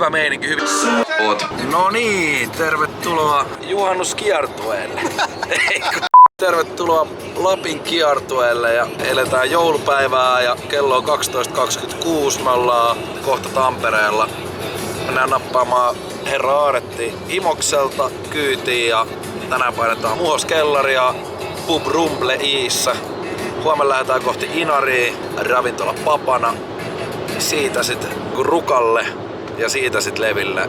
Hyvä meininki, hyvin. No niin, tervetuloa juhannuskiertueelle. Tervetuloa Lapin kiertueelle ja eletään joulupäivää ja kello on 12.26. Me ollaan kohta Tampereella. Mennään nappaamaan herra Aaretti Imokselta kyytiin ja tänään painetaan Muhoskellaria Pub Rumble Iissä. Huomenna lähdetään kohti Inaria, ravintola Papana. Siitä sit Rukalle ja siitä sit Leville.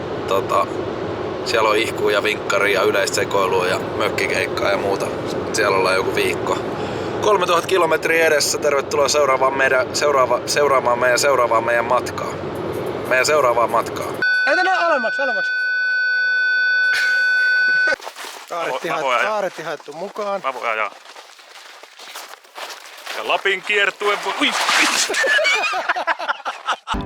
Siellä on ihkuu ja vinkkari ja yleistä sekoilua ja mökkikeikkaa ja muuta. Siellä ollaan joku viikko. 3000 kilometriä edessä. Tervetuloa seuraamaan meidän matkaa. Meidän seuraavaa matkaa. Ei tänne alemmaksi. Aaretti haettu mukaan. Mä voin ajaa. Ja Lapin kiertue voi...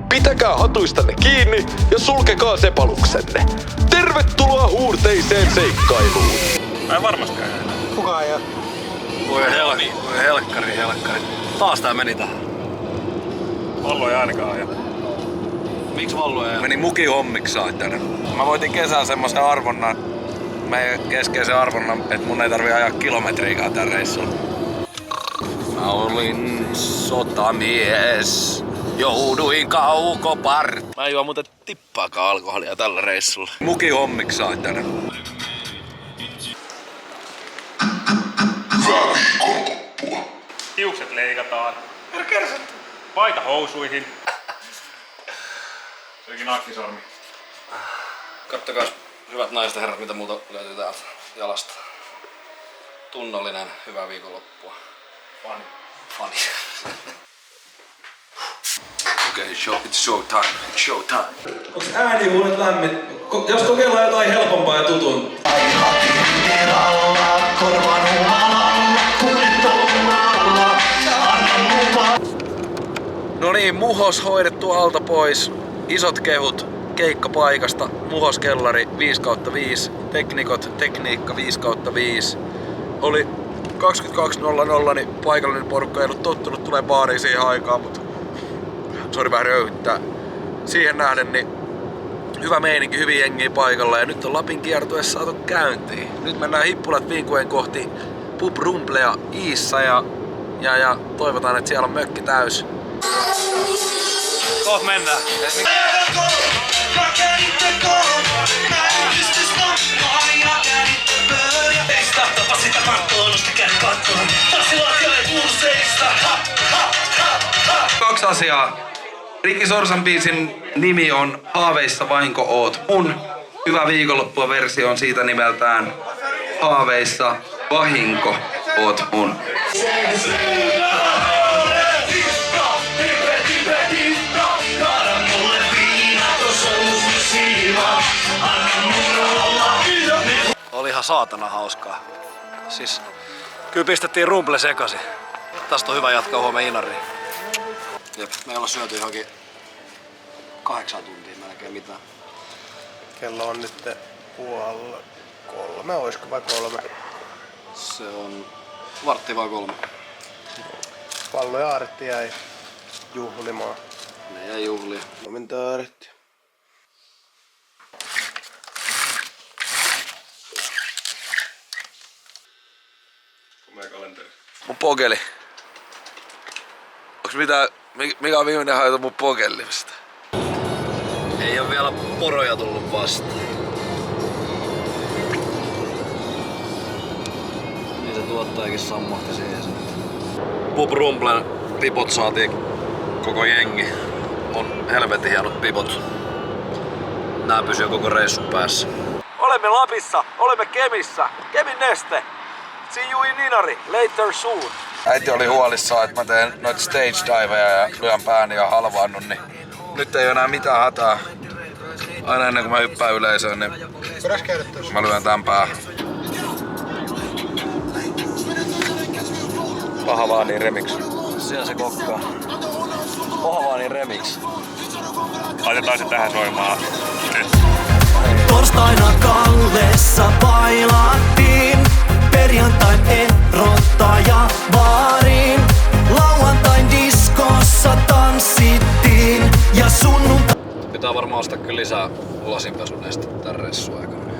Pitäkää hatuistanne kiinni ja sulkekaa sepaluksenne. Tervetuloa huurteiseen seikkailuun. Mä en varmasti ajaa. Kuka ajaa? Voi helkkari. Taas tää meni tähän. Vallo ei ainakaan ajaa. Miksi Vallo ei? Meni mukihommiksi saatana. Mä voitin kesällä semmosen arvonnan, meidän keskeisen arvonnan, että mun ei tarvii ajaa kilometriikään tän reissulla. Mä olin sotamies. Jouduin kaukopart. Mä en juo muuten tippaakaan alkoholia tällä reissulla. Mukihommiksi saatana. Hiukset leikataan. Paita housuihin. Sekin nakkisormi. Kattokaa hyvät naiset ja herrat, mitä muuta löytyy täältä jalasta. Tunnollinen, hyvää viikonloppua. Funny. Okei, it's showtime. Onks äänihuulet lämmin? Jos kokeillaan jotain helpompaa ja tutun. No niin, Muhos hoidettu alta pois. Isot kehut keikkapaikasta. Muhoskellari 5/5. Tekniikka 5/5. Oli 22.00, niin paikallinen porukka ei ollut tottunut tulee baariin siihen aikaan, mutta sori vähän röyhyttää. Siihen nähden niin hyvä meininki, hyvin jengiä paikalla ja nyt on Lapin kiertueessa saatu käyntiin. Nyt mennään hippulat vinkuen kohti Pub Rumblea Iissä ja toivotaan, että siellä on mökki täys. Koht mennään. Kaksi asiaa. Rikki Sorsan biisin nimi on Haaveissa vahinko oot mun. Hyvä viikonloppua versio on siitä nimeltään Haaveissa vahinko oot mun. Oli ihan saatana hauskaa. Siis kyllä pistettiin Rumble sekaisin. Tästä on hyvä jatkaa huomenna Inariin. Jep, me ei olla syöty johonkin 8 tuntia melkein mitään. Kello on nyt 2:30, oisko vai 3? Se on 2:15. Vallo ja Aaretti jäi juhlimaan. Ne jäi juhliin. Huomenta Aaretti. Mun pokeli. Onks mikä on viimeinen haito mun pokellimista? Ei oo vielä poroja tullut vastaan. Niin se tuottajakin sammahti siihen sitten. Pub Rumblen pipot saatiin koko jengi. On helvetin hienot pipot. Nää pysyy koko reissun päässä. Olemme Lapissa, olemme Kemissä. Kemin neste. See you in Inari, later soon. Äiti oli huolissaan, että mä teen noita stage diveja ja lyön pääni ja halvaannut, niin nyt ei oo enää mitään hätää. Aina ennen kuin mä hyppään yleisöön, niin mä lyön tän päähän. Pahavaani remix. Siellä se kokkaa. Pahavaani remix. Laitetaan se tähän soimaan. Nyt. Torstaina Kallessa bailattiin, perjantain erottaja baariin, lauantain diskossa tanssittiin ja sunnuntai. Pitää varmaan ostaa kyllä lisää lasinpesuneista tän reissun aikana.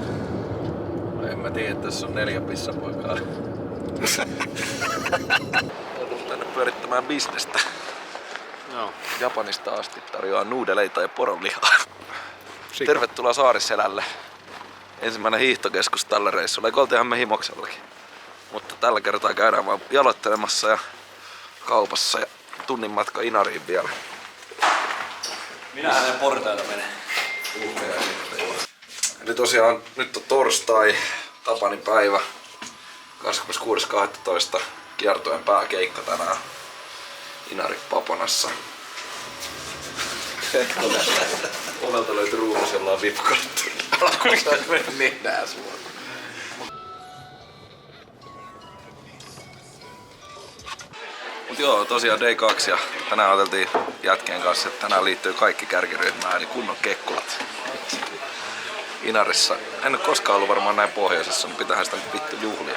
En mä tiedä, että tässä on 4 pissapoikaa. Joudun tänne pyörittämään bisnestä. Joo. Japanista asti tarjoaa nuudeleita ja poronlihaa. Tervetuloa Saariselälle. Ensimmäinen hiihtokeskus tällä reissulla. Eikö oltiinhan me Himoksellakin. Mutta tällä kertaa käydään vaan jaloittelemassa ja kaupassa ja tunnin matka Inariin vielä. Minä hänen portaita menen. Eli tosiaan nyt on torstai, Tapanin päivä, 26.12. kiertueen pääkeikka tänään Inari Paponassa. Ovelta löytyi ruumis jollain vipkortturilla. Niin nää suoraan. Mut joo, tosiaan Day 2 ja tänään ajateltiin jätkien kanssa, että tänään liittyy kaikki kärkiryhmään, eli kunnon kekkulat. Inarissa. En ole koskaan ollut varmaan näin pohjoisessa, mutta pitäähän sitä nyt vittu juhlia.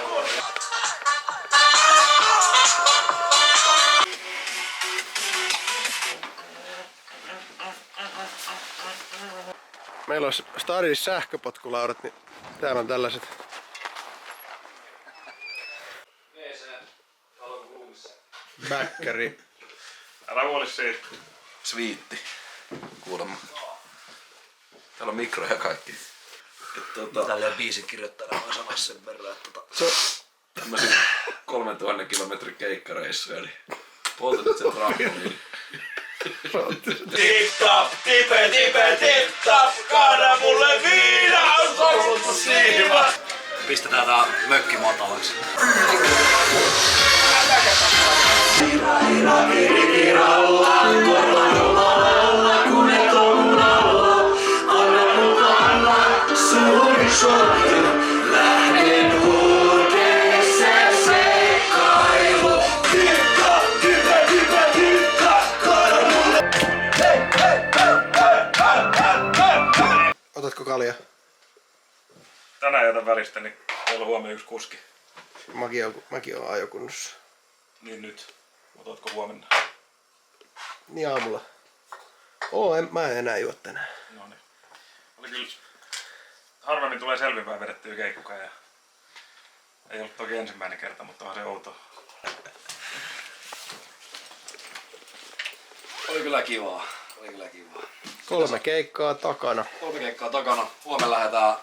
Meillä on Stadissa sähköpotkulaudat, niin täällä on tällaiset. Bäkkäri. Älä huoli siitä. Sviitti. Kuulemma. Täällä on mikro ja kaikki. Tälleen biisin kirjoittajana voin sanoa sen verran, että tämmösiä 3000 kilometrin keikkareissuja, niin polta nyt sen rahkoniin. Tip-tap, tip-tap, kaada mulle viina, on soluttu siiva. pistetään tää mökki matalaksi. Otatko kalja? Tänään jätän välistä, niin meillä on huomenna yksi kuski. Mäkin on ajokunnossa. Niin nyt. Otatko huomenna? Niin aamulla. Mä en enää juo tänään. No niin. Oli kyllä harvemmin tulee selvinpäin vedettyä keikkukaan ja ei ollut toki ensimmäinen kerta, mutta on se outoa. Oli kyllä kivaa. 3 keikkaa takana. 3 keikkaa takana. Huomenna lähdetään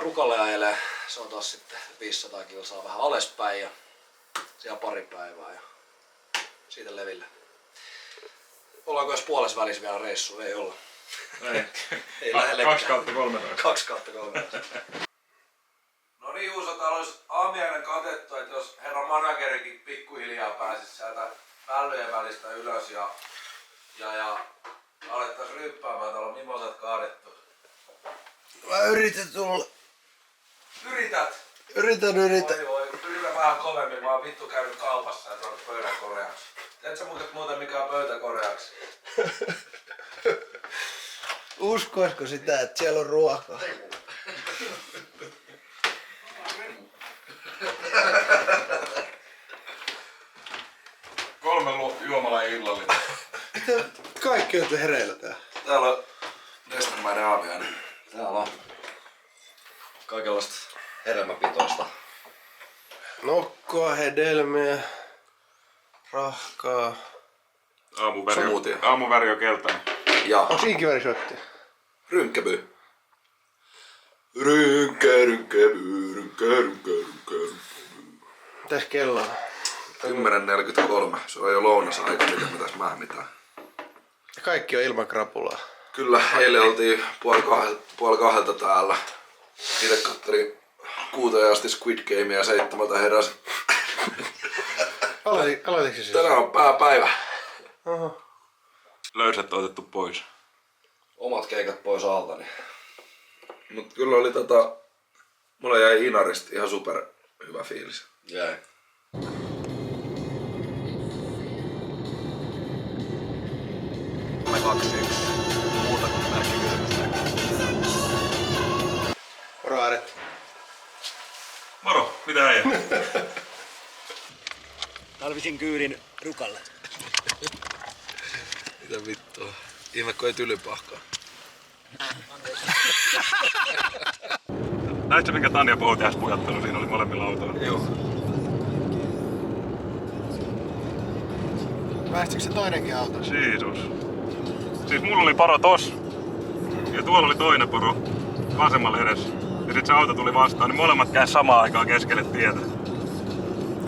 Rukalle ajelee. Se on taas sitten 500 kilsaa vähän alaspäin ja siellä pari päivää ja siitä leville. Ollaanko jos puolessa välissä vielä reissu? Ei olla. Ei lähellekään. 2/13. No niin Juuso, täällä olisi aamiainen katettu, että jos herra managerikin pikkuhiljaa pääsisi sieltä vällyjen välistä ylös ja alettais ryppäämään, täällä on mimosat kaadettu. Mä yritän tulla. Yrität! Yritän. Voi, yritä vähän kovemmin, mä oon vittu käynyt kaupassa ja tuonut pöydän koreaksi. Tiedätkö muuten mikä on pöytä koreaksi? Uskoisiko sitä, että siellä on ruokaa? Kolme juomalajia illallinen. Kaikki on hereillä täällä. Täällä on nestemäinen aamiainen. Täällä on kaikenlaista hedelmäpitoista. Nokkoa, hedelmiä, rahkaa. Aamuväri on keltainen. Ja Onks inkivärisotti? rynkkäby. Mitäs kello on? 10.43. Se on jo lounasaika, mitä me tässä mähmitään. Ja kaikki on ilman krapulaa. Kyllä, eilen oltiin puoli kahdelta täällä. Itse kattelin 6 asti Squid Gamea ja 7 heräsin. Aloititko siis? Tänään on pääpäivä. Oho. Löysät on otettu pois. Omat keikat pois alta, niin Mut kyllä oli mulla jäi Inarista ihan super hyvä fiilis. jäi. Me 2-1. Muuta kuin merkkikysymystä. Moro Aaret. Moro, mitä äijä? Talvisin kyydin Rukalle. Mitä vittua? Ihme kun ei tylypahkaa. Näitkö minkä Tanja Poutias-pujattelu siinä oli molemmilla autoilla? Joo. Päästikö se toinenkin auto? Jeesus. Siis mulla oli poro tos. Ja tuolla oli toinen poro vasemmalla edessä. Ja sit se auto tuli vastaan, niin molemmat käy samaan aikaan keskelle tietä.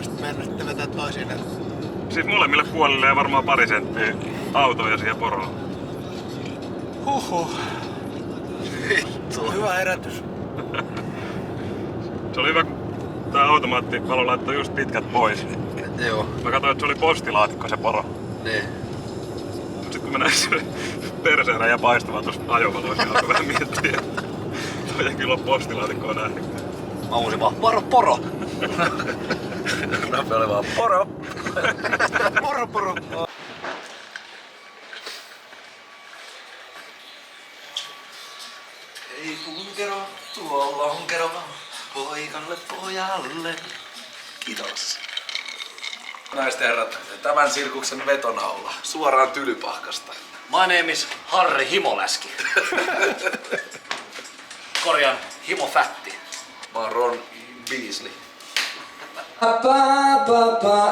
Sitten mennä vetää toisille. Siis molemmille puolille ja varmaan pari senttiä autoja siihen poroon. Huhhuh. Hyvä herätys. Se oli hyvä, kun tää automaattipalo laittoi just pitkät pois. Joo. Mä katsoin, että se oli postilaatikko se poro. Niin. Sitten kun mä näin sen perseerän ja paistavan tuosta ajovaloissa, niin alkoi vähän miettiä, että toi ei kyllä ole postilaatikkoa nähnyt. Mä uusin vaan poro. Nappe oli vaan poro. Poro. Ei punkero, tuolla lonkero, poikalle pojalle. Kiitos. Naiset ja herrat, tämän sirkuksen vetonaula suoraan Tylypahkasta. My name is Harri Himoläski. Korjaan, himofätti. Mä oon Ron Beasley.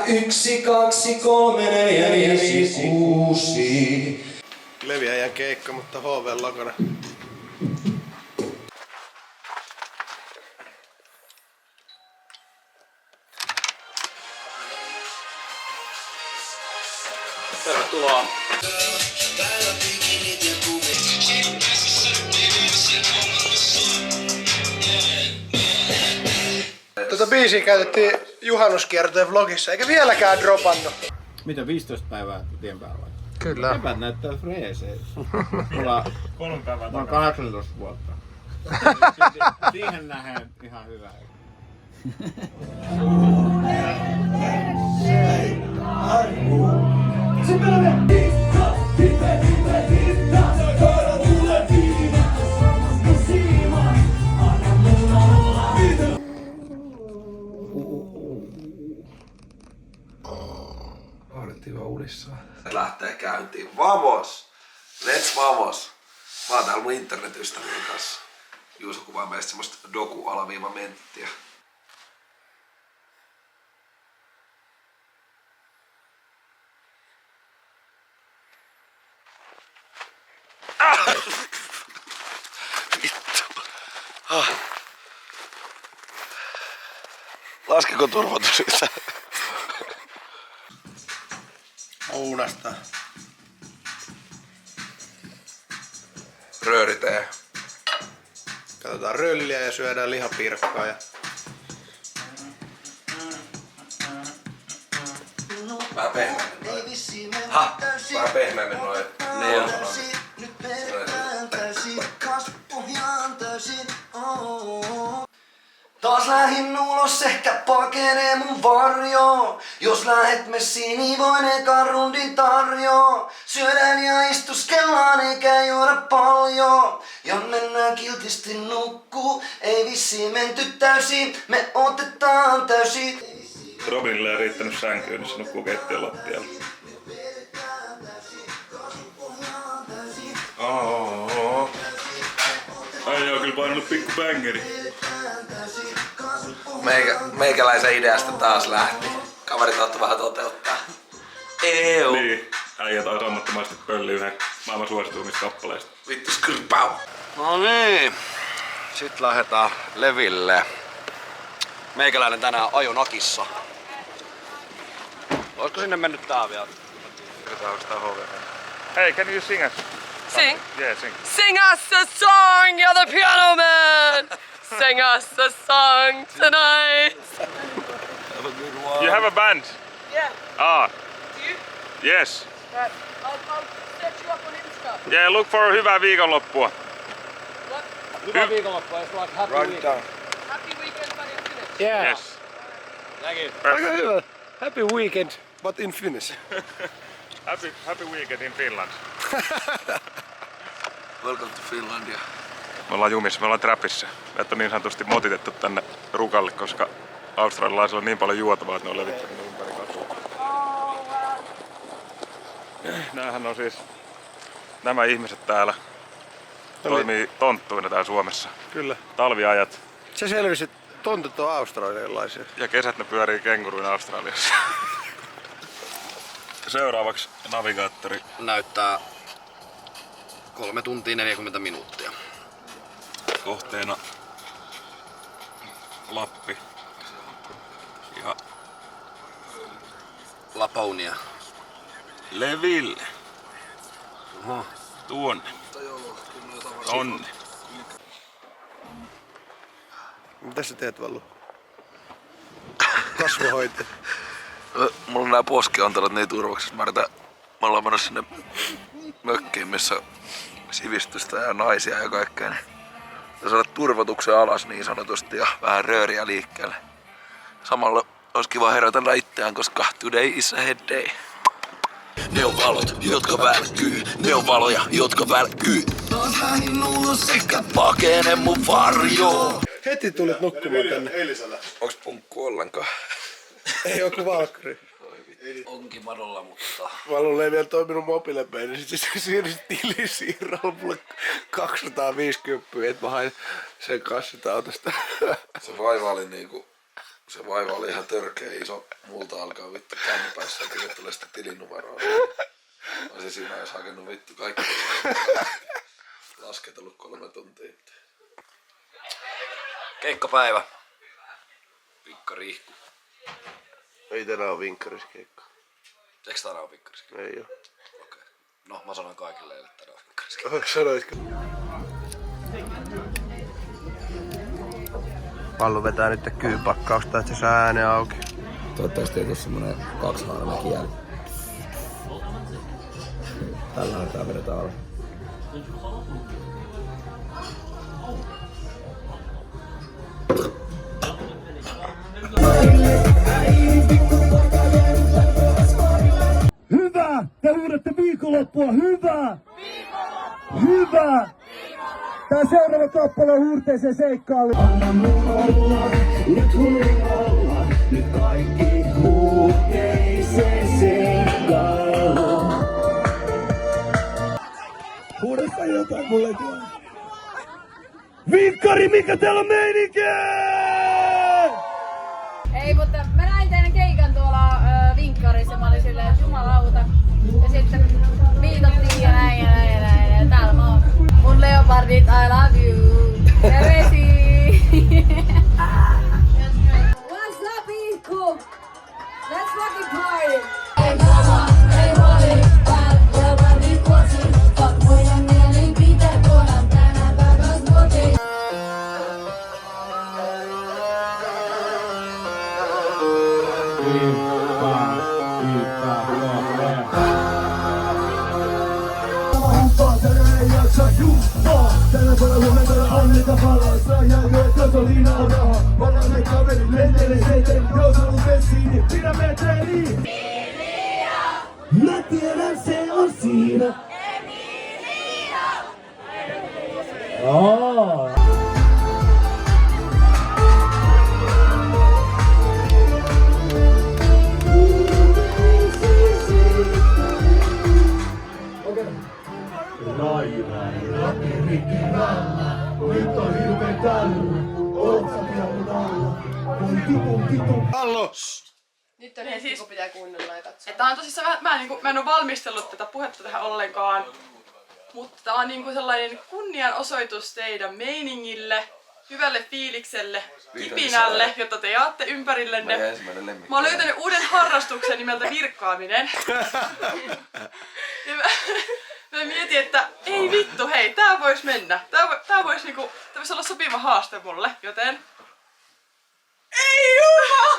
1, 2, 3, 4, 5, 6. Leviäjän keikka, mutta HV lakana. Tervetuloa. Tätä biisiä käytettiin juhannuskiertojen vlogissa, eikä vieläkään dropannut. Mitä 15 päivää tien päällä? Kyllä. Epäät näyttää freeseiltä. Mulla 3 päivää on takana. 18 vuotta. Siihen nähden ihan hyvä. Ohdettiin vaan unissaan. Lähtee käyntiin. Vamos! Let's vamos! Mä oon täällä mun internetystävien kanssa. Juuso kuvaa meistä semmoista doku-menttiä. Vittu. Laskeko turvotus yhtään? Uunasta. Rööritee. Katsotaan rölliä ja syödään lihapiirakkaa. Ja... Vähän pehmeämmin noin. Vähän pehmeämmin noin. Niin on. Taas lähin ulos, ehkä pakenee mun varjo. Jos lähet messiin, niin voin ekan rundin tarjoa. Syödään ja istuskellaan eikä juoda paljon. Ja mennään kiltisti nukkuu. Ei vissiin menty täysin, me otetaan täysin. Robinille ei riittänyt sänkyyn, niin se nukkuu keittiön lattialla. Äijä on kyllä painanut pikku bängeri. Meikäläisen ideasta taas lähti. Kaverit otti vähän toteuttaa. Eeu. Niin, äijä taas ammattomasti pölli yhden maailman suosituimmista kappaleista. Vittu skrpau. No niin. Sitten lähdetään leville. Meikäläinen tänään ajo nakissa. Olisiko sinne mennyt tää vielä? Hey, can you sing us? Sing? Yeah, sing. Sing us a song, you're the piano man! Sing us a song tonight! You have a band? Yeah, Ah, do you? yes. Right, I'll set you up on Insta. Yeah, look for hyvää viikonloppua. What? Hyvä viikonloppu, jos like happy weekend. Happy weekend, but in Finnish. Yeah. Yes. Thank you. Aika hyvä. Happy weekend, but in Finnish. Happy weekend in Finland. Welcome to Finlandia. Me ollaan jumissa, me ollaan trapissa. Meitä on niin sanotusti motitettu tänne rukalle, koska australialaisilla on niin paljon juotavaa, että ne on levittänyt ympäri katua. Näähän on siis nämä ihmiset täällä toimii tonttuina täällä Suomessa. Kyllä. Talviajat Se selvisi, että tontit on australialaisia. ja kesät ne pyörii kenguruina Australiassa. Seuraavaksi navigaattori. Näyttää 3 tuntia 40 minuuttia. Kohteena Lappi ja Laponia. Leville. Oho. Tuonne. Tonne. Mitä sä teet, Vallu? Kasvohoite. Mulla on nää poskiontelot niin turvaksessa. Me ollaan menossa sinne mökkiin, missä on sivistystä ja naisia ja kaikkea. Ja saada turvotuksen alas niin sanotusti ja vähän rööriä liikkeelle. Samalla olisi kiva herätellä itseään, koska today is a head day. Ne on valot, jotka välkkyy. Ne on valoja, jotka välkkyy. Taas lähin ulos eikä pakene mun varjoon. Heti tulit nukkumaan tänne. Onks punkku ollenkaan? Ei oo kuin valkkari. Onkin madolla, mutta... Vallulla ei vielä toiminut mobiilepäin, niin sit se siirsi tilisiirrolla mulle 250, että mä hain sen kanssa autosta. Se vaiva oli niinku... Se vaiva oli ihan törkeä iso. Multa alkaa vittu kännipäissä ja kirjoittelee sitä tilinumeroa. Mä olisin siinä jos hakenut vittu kaikki. Lasketellut 3 tuntia. Keikkapäivä. Pikkariihku. Ei tänään oo vinkkariskeikka. Eikö tänään oo pikkariihku? Ei oo. Okei. No mä sanon kaikille, että tänään on pikkariihku. Sanoitko? Vallu vetää nyt kyypakkausta, että se saa äänen auki. Toivottavasti ei tuu semmonen 2 haaramäki jälki. Tällä aikaa vedetään alas. Hyvä! Te huudatte viikonloppua! Hyvä! Hyvä! Tää seuraava kappale on huurteisen seikkailu. Anna mun olla, nyt hullu olla, nyt kaikki huurteisen seikkailu. Huudessa jotain mulle tuolla. Vinkkari, mikä täällä on meininkiä? Ei, mutta mä näin teidän keikan tuolla Vinkkarissa. Mä olin silleen, että jumalauta. Ja sitten viitottiin ja näin. Ja täällä mä oon. Mun leopardit, I love you. Terveisiä! What's up, Iikku? Let's fucking party! Ei mama, ei huoli, vaan leopardit kuosi. Fuck muiden mielipiteet, tuodaan tänään takas kotiin. Tänä vuonna huomenna anneta palassa ja joet gasolina on raha. Valamme kaverit lentelee seiten, jos haluat bensiini, niin pidä meteliin. Emilia! Mä tiedän se on siinä. Emilia! Hallo! Nyt on hetki, kun pitää kuunnella ja katsoa. Tää on tosissaan mä en oo valmistellut tätä puhetta tähän ollenkaan. Mutta tää on niinku sellainen kunnianosoitus teidän meiningille, hyvälle fiilikselle, kipinälle, jota te jaatte ympärillenne. Mä oon löytänyt uuden harrastuksen nimeltä virkkaaminen. Ja mä mietin, että ei vittu, hei, tää vois mennä. Tää vois olla sopiva haaste mulle, joten... Ei jumala!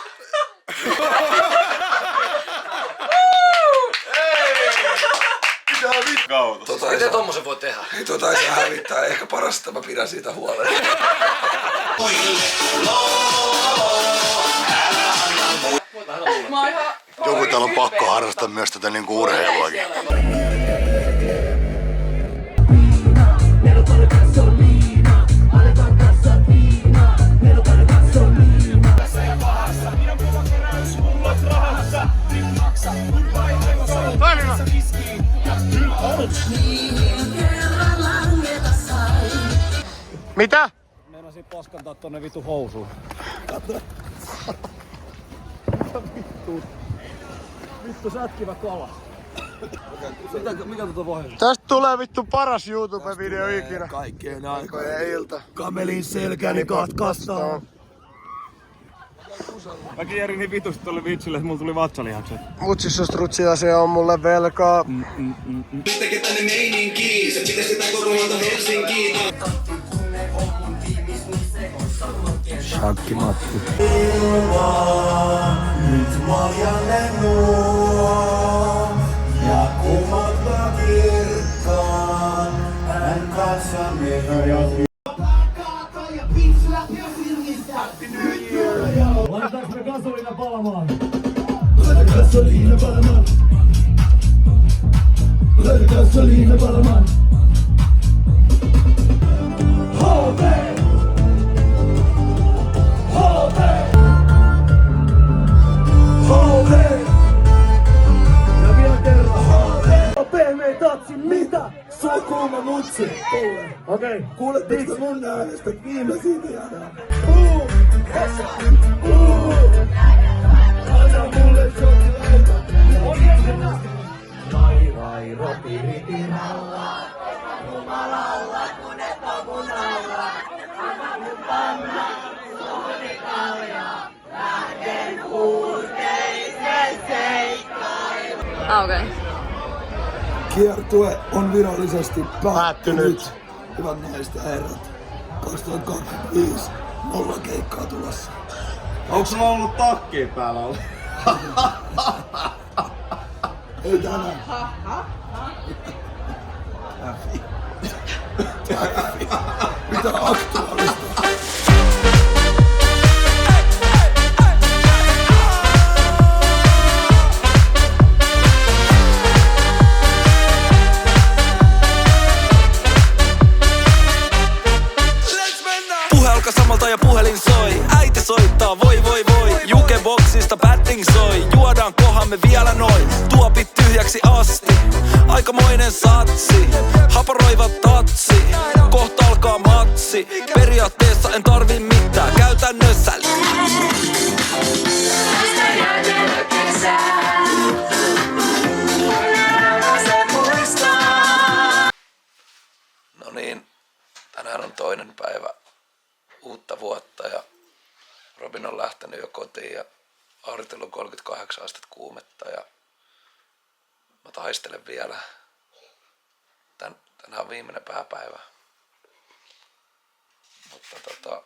Miten tommosen voi tehdä? Ei tota ei saa hävittää. Ehkä parasta mä pidän siitä huolen. Joku täällä on pakko harrastaa myös tätä niinku urheiluakin. Toimiva! Mitä? Meinasin paskantaa tonne vitu housuun. Vittu sätkivä kala. Mikä voi? Tästä tulee vittu paras YouTube-video ikinä. Kaikkien aikojen ilta. Kamelin selkäni katkaistaan. Mä kierin niin vitusti tolle vitsille, että mulla tuli vatsalihakset. Mutsissustrutsia se on mulle velkaa. Tekee tänne meininkiin, se pitäisi tää koko maata Helsinkiin. Shakki Matti. Nyt maljalle nuo ja kumottaa kirkkaan. Hän kanssamme hajasi. Laitetaanko me gasoliina palamaan? Laita gasoliina palamaan. Laita gasoliina palamaan. HV! HV! HV! Ja vielä kerran HV! Pehmeä tatsi, mitä? Sua kuuma mutsi. Okei. Kuuletteko mun äänestä viimeisiä vielä? Anna mulle shotilaita. Vai ropi ritin alla. Jumalalla kun et on mun alla. Anna mun panna suuri kalja. Lähden huurteiseen seikkailuun. Okei. Kiertue on virallisesti päättynyt. Hyvät naiset ja herrat. 2025. 0 keikkaa tulossa. Onks sulla ollut takkiin päällä ollut? Ei tänään. Mitä aktuaalista? Puhe alkaa samalta ja puhelin soi. Äiti soittaa, voi voi voi. Jukeboxista batting soi. Juodaan kohan me vielä noin. Tuopit tyhjäksi asti. Aikamoinen satsi. Haporoiva tatsi. Kohta alkaa matsi. Periaatteessa en tarvi mitään. Käytännössä No niin, tänään on toinen päivä uutta vuotta ja Robin on lähtenyt jo kotiin ja Aartilla on 38 astetta kuumetta ja mä taistelen vielä. Tänään on viimeinen pääpäivä. Mutta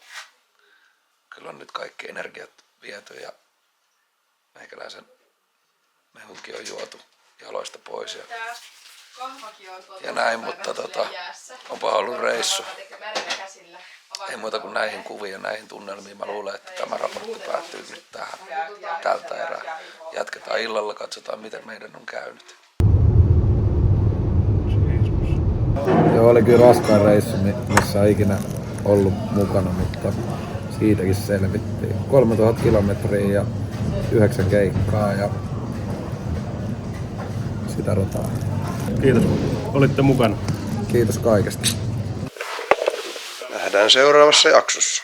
kyllä on nyt kaikki energiat viety ja meikäläisen mehunkin on juotu jaloista pois. Ja näin, mutta onpa ollut reissu. Ei muuta kuin näihin kuviin ja näihin tunnelmiin. Mä luulen, että tämä raportti päättyy nyt tähän tältä erää. Jatketaan illalla, katsotaan miten meidän on käynyt. Joo, oli kyllä raskain reissu, missä on ikinä ollut mukana, mutta siitäkin selvittiin. 3000 kilometriä ja 9 keikkaa ja sitä rataa. Kiitos, olitte mukana. Kiitos kaikesta. Nähdään seuraavassa jaksossa.